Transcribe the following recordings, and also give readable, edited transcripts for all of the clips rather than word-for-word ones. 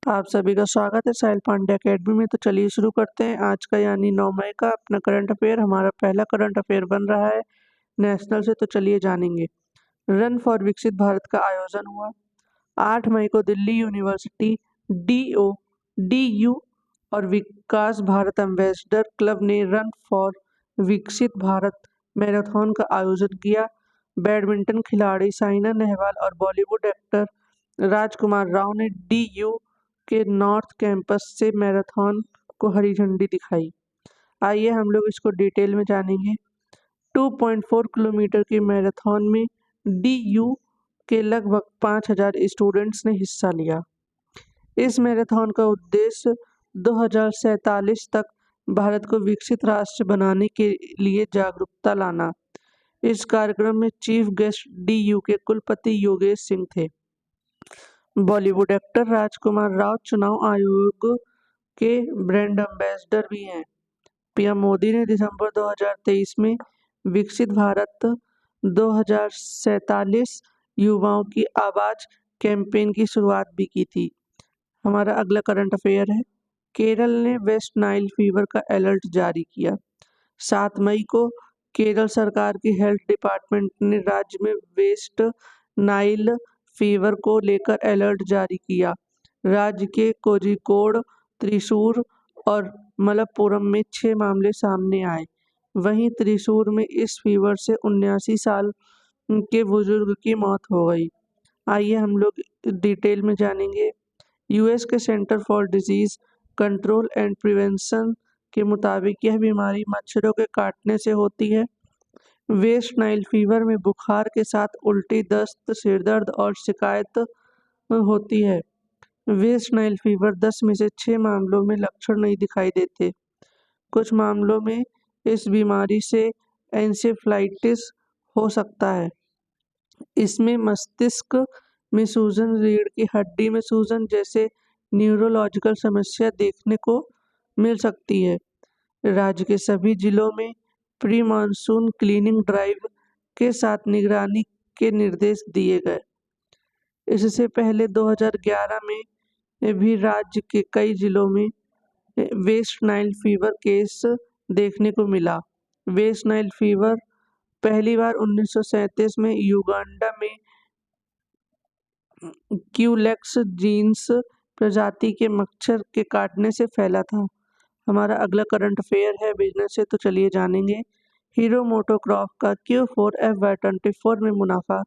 आप सभी का स्वागत है साहिल पांडे अकेडमी में। तो चलिए शुरू करते हैं आज का यानी 9 मई का अपना करंट अफेयर। हमारा पहला करंट अफेयर बन रहा है नेशनल से, तो चलिए जानेंगे। रन फॉर विकसित भारत का आयोजन हुआ 8 मई को। दिल्ली यूनिवर्सिटी DU और विकास भारत एम्बेसडर क्लब ने रन फॉर विकसित भारत मैराथन का आयोजन किया। बैडमिंटन खिलाड़ी साइना नेहवाल और बॉलीवुड एक्टर राजकुमार राव ने DU के नॉर्थ कैंपस से मैराथन को हरी झंडी दिखाई। आइए हम लोग इसको डिटेल में जानेंगे। 2.4 किलोमीटर की मैराथन में DU के लगभग 5000 स्टूडेंट्स ने हिस्सा लिया। इस मैराथन का उद्देश्य 2047 तक भारत को विकसित राष्ट्र बनाने के लिए जागरूकता लाना। इस कार्यक्रम में चीफ गेस्ट DU के कुलपति योगेश सिंह थे। बॉलीवुड एक्टर राजकुमार राव चुनाव आयोग के ब्रांड एम्बेसडर भी हैं। पीएम मोदी ने दिसंबर 2023 में विकसित भारत 2047 युवाओं की आवाज कैंपेन की शुरुआत भी की थी। हमारा अगला करंट अफेयर है। केरल ने वेस्ट नाइल फीवर का अलर्ट जारी किया। 7 मई को केरल सरकार की हेल्थ डिपार्टमेंट ने राज्य में वेस्ट नाइल फीवर को लेकर अलर्ट जारी किया। राज्य के कोझिकोड, त्रिशूर और मलप्पुरम में 6 मामले सामने आए। वहीं त्रिशूर में इस फीवर से 79 साल के बुजुर्ग की मौत हो गई। आइए हम लोग डिटेल में जानेंगे। यूएस के centre for disease control and prevention के मुताबिक यह बीमारी मच्छरों के काटने से होती है। वेस्ट नाइल फीवर में बुखार के साथ उल्टी, दस्त, सिरदर्द और शिकायत होती है। वेस्ट नाइल फीवर 10 में से 6 मामलों में लक्षण नहीं दिखाई देते। कुछ मामलों में इस बीमारी से एंसेफ्लाइटिस हो सकता है। इसमें मस्तिष्क में सूजन, रीढ़ की हड्डी में सूजन जैसे न्यूरोलॉजिकल समस्या देखने को मिल सकती है। राज्य के सभी जिलों में प्री मानसून क्लीनिंग ड्राइव के साथ निगरानी के निर्देश दिए गए। इससे पहले 2011 में भी राज्य के कई जिलों में वेस्ट नाइल फीवर केस देखने को मिला। वेस्ट नाइल फीवर पहली बार 1937 में युगांडा में क्यूलेक्स जीन्स प्रजाति के मच्छर के काटने से फैला था। हमारा अगला करंट अफेयर है बिजनेस से, तो चलिए जानेंगे। हीरो मोटोकॉर्प का Q4 FY24 में मुनाफा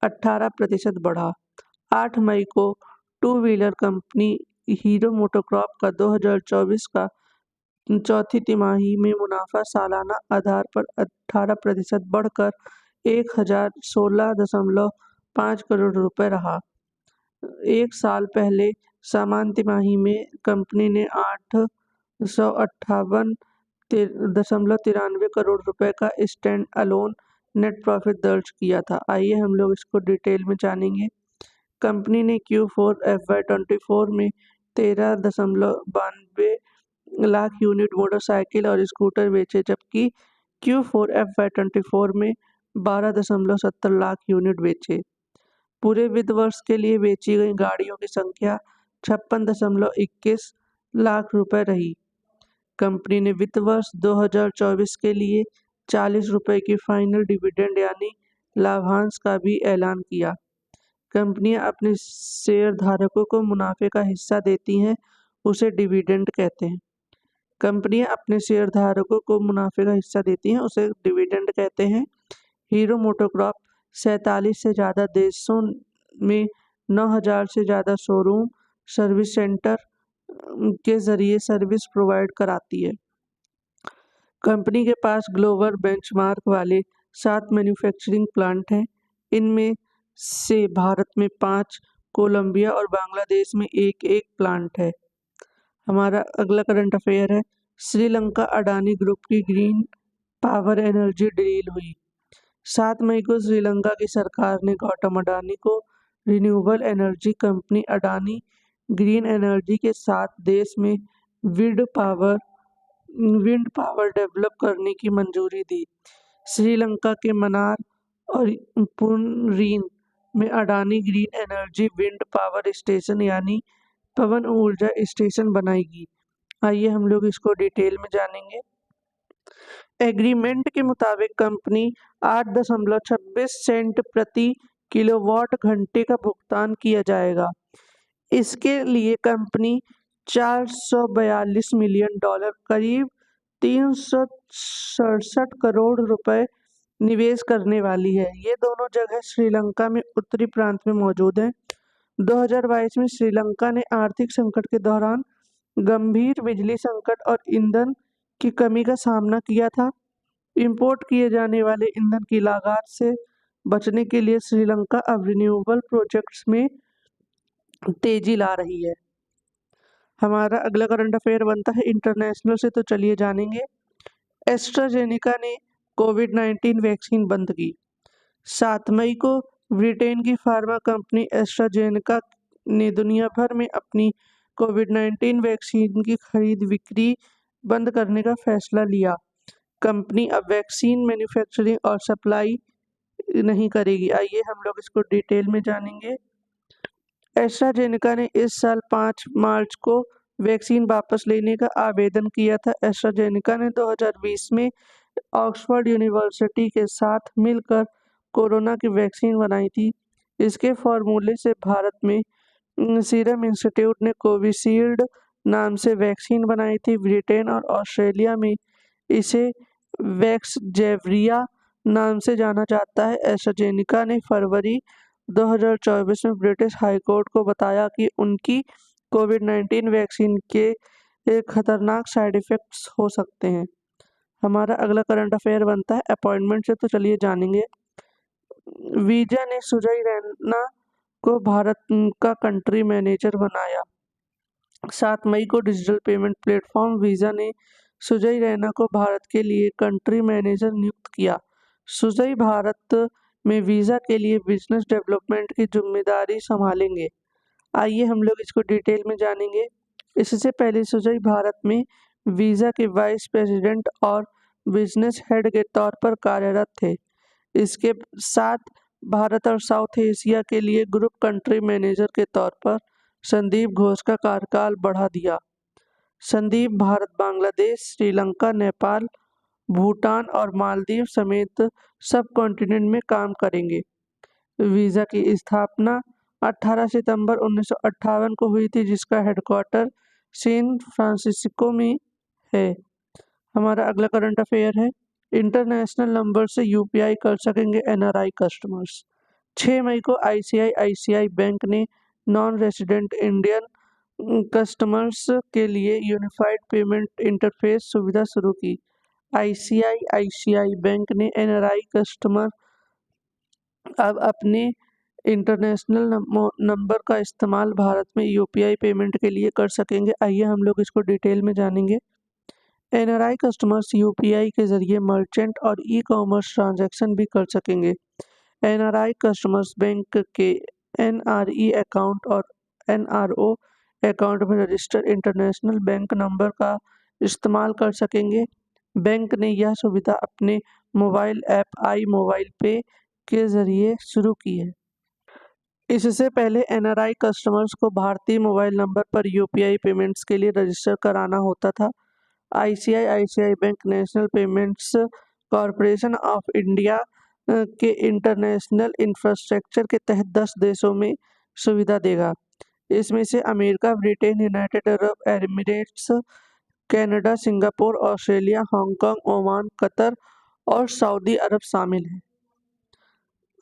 18% बढ़ा। 8 मई को two wheeler company hero MotoCorp का 2024 का चौथी तिमाही में मुनाफा सालाना आधार पर 18% बढ़कर 1016.5 करोड़ रुपए रहा। एक साल पहले समान तिमाही में कंपनी ने 858.93 करोड़ रुपए का स्टैंड अलोन नेट प्रॉफिट दर्ज किया था। आइए हम लोग इसको डिटेल में जानेंगे। कंपनी ने Q4 FY24 में 13.92 लाख यूनिट मोटरसाइकिल और स्कूटर बेचे, जबकि Q4 FY24 में 12.70 लाख यूनिट बेचे। पूरे वित्त वर्ष के लिए बेची गई गाड़ियों की संख्या 56.21 लाख रुपए रही। कंपनी ने वित्त वर्ष 2024 के लिए 40 रुपए की फाइनल डिविडेंड यानी लाभांश का भी ऐलान किया। कंपनियां अपने शेयरधारकों को मुनाफे का हिस्सा देती हैं, उसे डिविडेंड कहते हैं। कंपनियां अपने शेयरधारकों को मुनाफे का हिस्सा देती हैं, उसे डिविडेंड कहते हैं। हीरो मोटोकॉर्प 47 से ज़्यादा देशों में 9000 से ज़्यादा शोरूम सर्विस सेंटर के जरिए सर्विस प्रोवाइड कराती है। कंपनी के पास ग्लोबल बेंचमार्क वाले 7 मैन्युफैक्चरिंग प्लांट हैं। इनमें से भारत में 5, कोलंबिया और बांग्लादेश में एक प्लांट है। हमारा अगला करंट अफेयर है। श्रीलंका अडानी ग्रुप की ग्रीन पावर एनर्जी डील हुई। 7 मई को श्रीलंका की सरकार ने गौतम अडानी को renewable energy company Adani green energy के साथ देश में विंड पावर डेवलप करने की मंजूरी दी। श्रीलंका के मनार और पुनरीन में Adani green energy wind power station यानी पवन ऊर्जा स्टेशन बनाएगी। आइए हम लोग इसको डिटेल में जानेंगे। एग्रीमेंट के मुताबिक कंपनी 8.26 सेंट प्रति किलोवाट घंटे का भुगतान किया जाएगा। इसके लिए कंपनी 442 मिलियन डॉलर करीब 367 करोड़ रुपए निवेश करने वाली है। ये दोनों जगह श्रीलंका में उत्तरी प्रांत में मौजूद हैं। 2022 में श्रीलंका ने आर्थिक संकट के दौरान गंभीर बिजली संकट और ईंधन की कमी का सामना किया था। इंपोर्ट किए जाने वाले ईंधन की लागत से बचने के लिए श्रीलंका अब रिन्यूएबल प्रोजेक्ट्स में तेजी ला रही है। हमारा अगला करंट अफेयर बनता है इंटरनेशनल से, तो चलिए जानेंगे। एस्ट्राजेनेका ने कोविड-19 वैक्सीन बंद की। 7 मई को ब्रिटेन की फार्मा कंपनी एस्ट्राजेनेका ने दुनिया भर में अपनी कोविड-19 वैक्सीन की खरीद बिक्री बंद करने का फैसला लिया। कंपनी अब वैक्सीन मैन्युफैक्चरिंग और सप्लाई नहीं करेगी। आइए हम लोग इसको डिटेल में जानेंगे। एस्ट्राजेनेका ने इस साल 5 मार्च को वैक्सीन वापस लेने का आवेदन किया था। एस्ट्राजेनेका ने 2020 में ऑक्सफोर्ड यूनिवर्सिटी के साथ मिलकर कोरोना की वैक्सीन बनाई थी। इसके फॉर्मूले से भारत में सीरम इंस्टीट्यूट ने कोविशील्ड नाम से वैक्सीन बनाई थी। ब्रिटेन और ऑस्ट्रेलिया में इसे वैक्सजेवरिया नाम से जाना जाता है। एस्ट्राजेनेका ने फरवरी 2024 में ब्रिटिश हाईकोर्ट को बताया कि उनकी कोविड-19 वैक्सीन के खतरनाक साइड इफेक्ट्स हो सकते हैं। हमारा अगला करंट अफेयर बनता है अपॉइंटमेंट से, तो चलिए जानेंगे। वीजा ने सुजय रैना को भारत का कंट्री मैनेजर बनाया। 7 मई को डिजिटल पेमेंट प्लेटफॉर्म वीजा ने सुजय रैना को भारत के लिए कंट्री मैनेजर नियुक्त किया। सुजय भारत में वीजा के लिए बिजनेस डेवलपमेंट की जिम्मेदारी संभालेंगे। आइए हम लोग इसको डिटेल में जानेंगे। इससे पहले सुजय भारत में वीजा के वाइस प्रेसिडेंट और बिजनेस हेड के तौर पर कार्यरत थे। इसके साथ भारत और साउथ एशिया के लिए ग्रुप कंट्री मैनेजर के तौर पर संदीप घोष का कार्यकाल बढ़ा दिया। संदीप भारत, बांग्लादेश, श्रीलंका, नेपाल, भूटान और मालदीव समेत सब कॉन्टिनेंट में काम करेंगे। वीजा की स्थापना 18 सितंबर 1958 को हुई थी, जिसका हेडक्वार्टर सैन फ्रांसिस्को में है। हमारा अगला करंट अफेयर है इंटरनेशनल नंबर से यूपीआई कर सकेंगे एनआरआई कस्टमर्स। 6 मई को आईसीआईसीआई बैंक ने नॉन रेजिडेंट इंडियन कस्टमर्स के लिए यूनिफाइड पेमेंट इंटरफेस सुविधा शुरू की। आईसीआईसीआई बैंक ने एनआरआई कस्टमर अब अपने इंटरनेशनल नंबर का इस्तेमाल भारत में यूपीआई पेमेंट के लिए कर सकेंगे। आइए हम लोग इसको डिटेल में जानेंगे। एनआरआई कस्टमर्स यूपीआई के जरिए मर्चेंट और ई कॉमर्स ट्रांजैक्शन भी कर सकेंगे। एनआरआई कस्टमर्स बैंक के एनआरई अकाउंट और एनआरओ अकाउंट में रजिस्टर्ड इंटरनेशनल बैंक नंबर का इस्तेमाल कर सकेंगे। बैंक ने यह सुविधा अपने मोबाइल ऐप आई मोबाइल पे के जरिए शुरू की है। इससे पहले एनआरआई कस्टमर्स को भारतीय मोबाइल नंबर पर यूपीआई पेमेंट्स के लिए रजिस्टर कराना होता था। ICICI bank national payments corporation of India के इंटरनेशनल इंफ्रास्ट्रक्चर के तहत 10 देशों में सुविधा देगा। इसमें से America, Britain, United Arab Emirates, Canada, Singapore, Australia, Hong Kong, Oman, Qatar और सऊदी अरब शामिल हैं।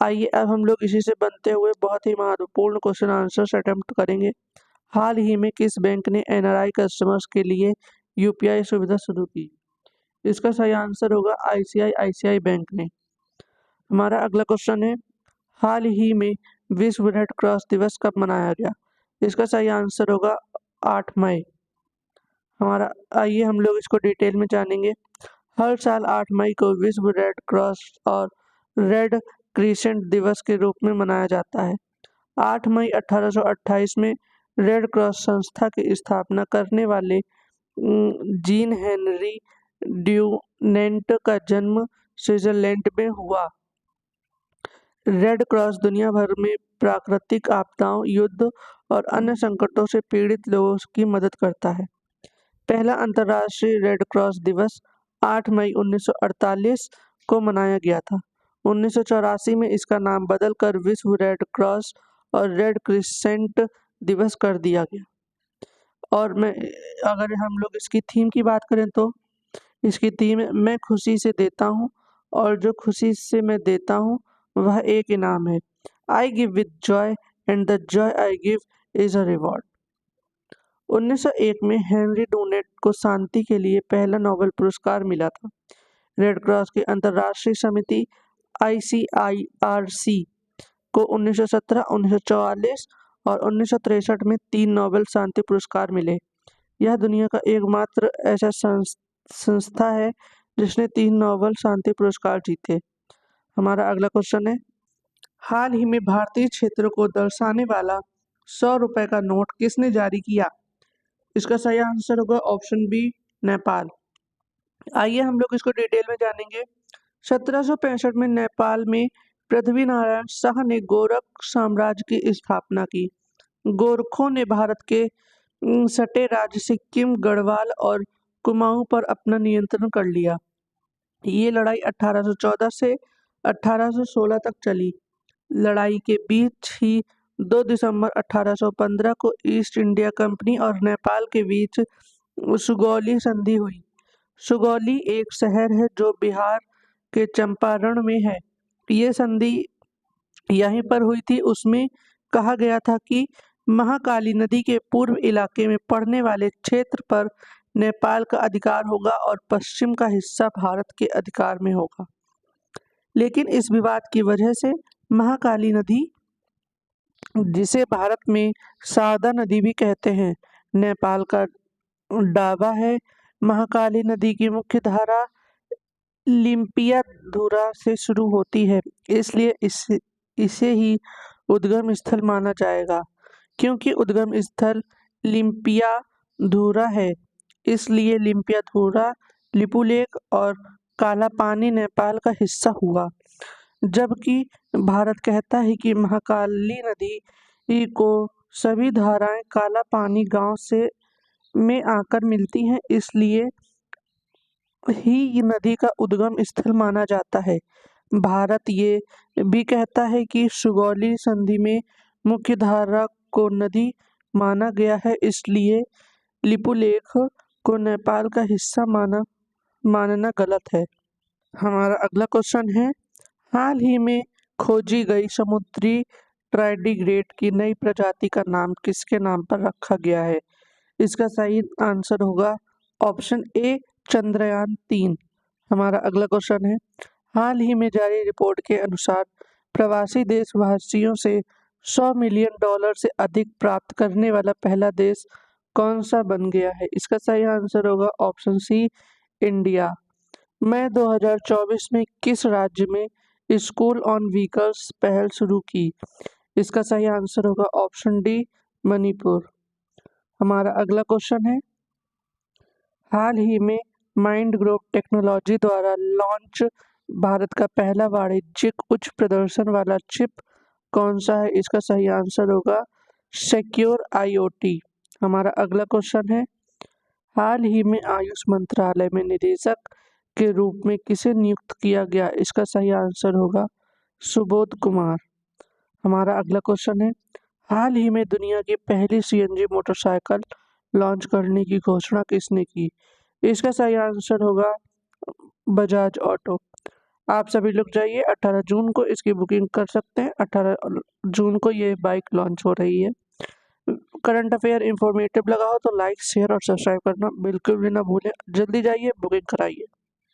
आइए अब हम लोग इसी से बनते हुए बहुत ही महत्वपूर्ण क्वेश्चन आंसर्स अटेम्प्ट करेंगे। हाल ही में किस बैंक ने एनआरआई कस्टमर्स के लिए यूपीआई सुविधा शुरू की? इसका सही आंसर होगा आईसीआईसीआई बैंक ने। हमारा अगला क्वेश्चन है हाल ही में विश्व रेड क्रॉस दिवस कब मनाया गया? इसका सही आंसर होगा 8 मई। हमारा आइए हम लोग इसको डिटेल में जानेंगे। हर साल 8 मई को विश्व रेड क्रॉस और रेड क्रिसेंट दिवस के रूप में मनाया जाता है। 8 मई 1828 में रेड क्रॉस संस्था की स्थापना करने वाले जीन हेनरी ड्यूनेंट का जन्म स्विट्जरलैंड में हुआ। रेड क्रॉस दुनिया भर में प्राकृतिक आपदाओं, युद्ध और अन्य संकटों से पीड़ित लोगों की मदद करता है। पहला अंतर्राष्ट्रीय रेड क्रॉस दिवस 8 मई 1948 को मनाया गया था। 1984 में इसका नाम बदलकर विश्व रेड क्रॉस और रेड क्रिसेंट दिवस कर दिया गया। और अगर हम लोग इसकी थीम की बात करें तो इसकी थीम है, मैं खुशी से देता हूँ और जो खुशी से मैं देता हूँ वह एक इनाम है। I give with Joy and the Joy I give is a reward. 1901 में हेनरी डूनेट को शांति के लिए पहला नोबेल पुरस्कार मिला था। रेड क्रॉस की अंतर्राष्ट्रीय समिति ICIRC को 1917, 1944 और 1963 में 3 नोबेल शांति पुरस्कार मिले। यह दुनिया का एकमात्र ऐसा संस्था है जिसने 3 नोबेल शांति पुरस्कार जीते। हमारा अगला क्वेश्चन है, हाल ही में भारतीय क्षेत्र को दर्शाने वाला 100 रुपए का नोट किसने जारी किया? इसका सही आंसर होगा ऑप्शन बी, नेपाल। आइए हम लोग इसको डिटेल में जानेंगे। 1765 में नेपाल में पृथ्वी नारायण शाह ने गोरख साम्राज्य की स्थापना की। गोरखों ने भारत के सटे राज्य सिक्किम, गढ़वाल और कुमाऊं पर अपना नियंत्रण कर लिया। ये लड़ाई 1814 से 1816 तक चली। लड़ाई के बीच ही 2 दिसंबर 1815 को ईस्ट इंडिया कंपनी और नेपाल के बीच सुगौली संधि हुई। सुगौली एक शहर है जो बिहार के चंपारण में है। ये संधि यहीं पर हुई थी। उसमें कहा गया था कि महाकाली नदी के पूर्व इलाके में पड़ने वाले क्षेत्र पर नेपाल का अधिकार होगा और पश्चिम का हिस्सा भारत के अधिकार में होगा। लेकिन इस विवाद की वजह से महाकाली नदी, जिसे भारत में शारदा नदी भी कहते हैं, नेपाल का दावा है। महाकाली नदी की मुख्य धारा लिम्पियाधुरा से शुरू होती है, इसलिए इसे ही उद्गम स्थल माना जाएगा। क्योंकि उद्गम स्थल लिम्पियाधुरा है, इसलिए लिम्पियाधुरा, लिपुलेख और काला पानी नेपाल का हिस्सा हुआ। जबकि भारत कहता है कि महाकाली नदी को सभी धाराएं काला पानी गांव से में आकर मिलती हैं, इसलिए ही नदी का उद्गम स्थल माना जाता है। भारत ये भी कहता है कि सुगौली संधि में मुख्य धारा को नदी माना गया है, इसलिए लिपुलेख को नेपाल का हिस्सा मानना गलत है। हमारा अगला क्वेश्चन है, हाल ही में खोजी गई समुद्री ट्राइडिग्रेड की नई प्रजाति का नाम किसके नाम पर रखा गया है? इसका सही आंसर होगा ऑप्शन ए, चंद्रयान 3। हमारा अगला क्वेश्चन है, हाल ही में जारी रिपोर्ट के अनुसार प्रवासी देशवासियों से $100 मिलियन से अधिक प्राप्त करने वाला पहला देश कौन सा बन गया है? इसका सही आंसर होगा ऑप्शन सी, इंडिया। मई 2024 में किस राज्य में स्कूल ऑन व्हीकल्स पहल शुरू की? इसका सही आंसर होगा ऑप्शन डी, मणिपुर। हमारा अगला क्वेश्चन है, हाल ही में माइंड ग्रुप टेक्नोलॉजी द्वारा लॉन्च भारत का पहला वाणिज्यिक उच्च प्रदर्शन वाला चिप कौन सा है? इसका सही आंसर होगा सिक्योर IoT। हमारा अगला क्वेश्चन है, हाल ही में आयुष मंत्रालय में निदेशक के रूप में किसे नियुक्त किया गया? इसका सही आंसर होगा सुबोध कुमार। हमारा अगला क्वेश्चन है, हाल ही में दुनिया की पहली CNG मोटरसाइकिल लॉन्च करने की घोषणा किसने की? इसका सही आंसर होगा बजाज ऑटो। आप सभी लोग जाइए, 18 जून को इसकी बुकिंग कर सकते हैं। 18 जून को ये बाइक लॉन्च हो रही है। करंट अफेयर इंफॉर्मेटिव लगा हो तो लाइक, शेयर और सब्सक्राइब करना बिल्कुल भी ना भूलें। जल्दी जाइए, बुकिंग कराइए।